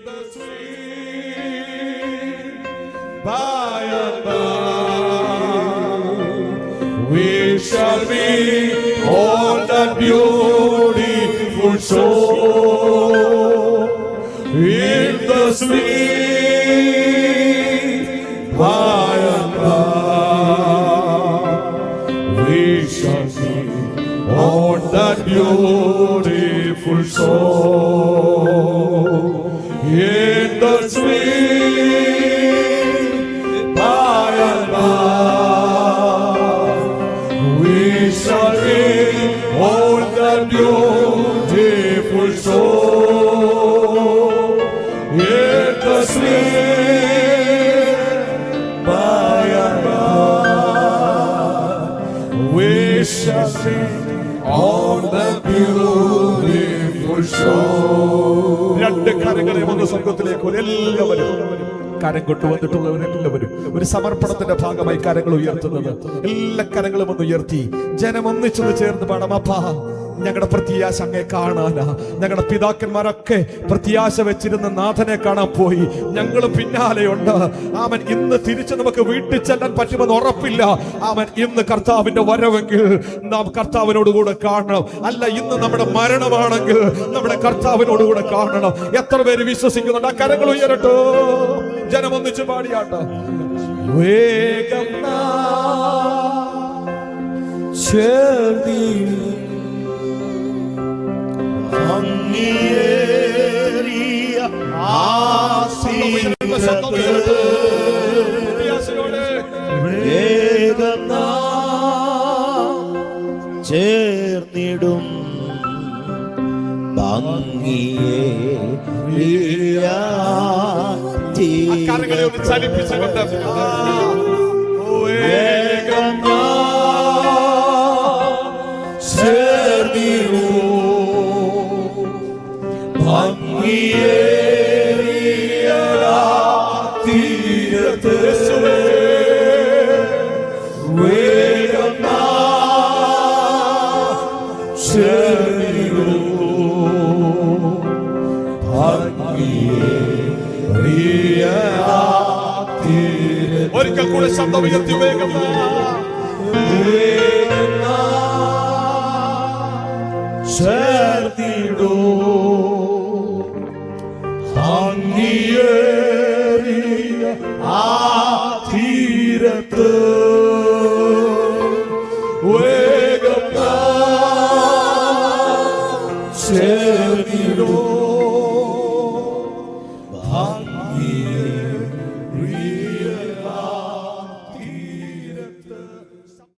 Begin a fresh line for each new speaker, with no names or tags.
the sweet by and by we shall be on that beautiful shore in the sweet by and by we shall be on that beautiful shore in the sweet by and by we shall be on that beautiful shore in the sweet by and by we shall be on the beautiful shore. രണ്ട് കരങ്ങളെ ഒന്ന് സ്വർഗ്ഗത്തിലേക്ക് എല്ലാവരും കരം കൊണ്ടുവന്നിട്ടുള്ളവരെല്ലാവരും ഒരു സമർപ്പണത്തിന്റെ ഭാഗമായി കരങ്ങൾ ഉയർത്തുന്നത് എല്ലാ കരങ്ങളും ഒന്ന് ഉയർത്തി ജനം ഒന്നിച്ചൊന്ന് ചേർന്ന് പാടാം. അപ്പാ, ഞങ്ങളുടെ പ്രത്യാശ അങ്ങേ കാണാനാ. ഞങ്ങളുടെ പിതാക്കന്മാരൊക്കെ പ്രത്യാശ വെച്ചിരുന്ന നാഥനെ കാണാൻ പോയി, ഞങ്ങൾ പിന്നാലെയുണ്ട്. ആമൻ, ഇന്ന് തിരിച്ച് നമുക്ക് വീട്ടിൽ ചെല്ലാൻ പറ്റുമെന്ന് ഉറപ്പില്ല. ആമൻ, ഇന്ന് കർത്താവിന്റെ വരവെങ്കിൽ നാം കർത്താവിനോടുകൂടെ കാണണം. അല്ല, ഇന്ന് നമ്മുടെ മരണമാണെങ്കിൽ നമ്മുടെ കർത്താവിനോടുകൂടെ കാണണം. എത്ര പേര് വിശ്വസിക്കുന്നുണ്ട്? ആ കരങ്ങൾ ഉയരട്ടോ, ജനം ഒന്നിച്ച് പാടിയാട്ടോ. വേഗം അങ്ങേറിയ വേഗം ചേർന്നിടും ഭംഗിയേറിയ ചലിപ്പിച്ചുകൊണ്ട് വേഗം ചേർന്നിടും ഭംഗിയേറിയ തീരത്ത് വേഗം ചേർന്നിടും ഭംഗിയേറിയ തീരത്ത്. ഒരിക്കൽ കൂടെ ശബ്ദം ഉയർത്തി വേഗം ചേർന്നിടും ഭംഗിയേറിയ ആ തീരത്ത് വേഗം ചേർന്നിടും ഭംഗിയേറിയ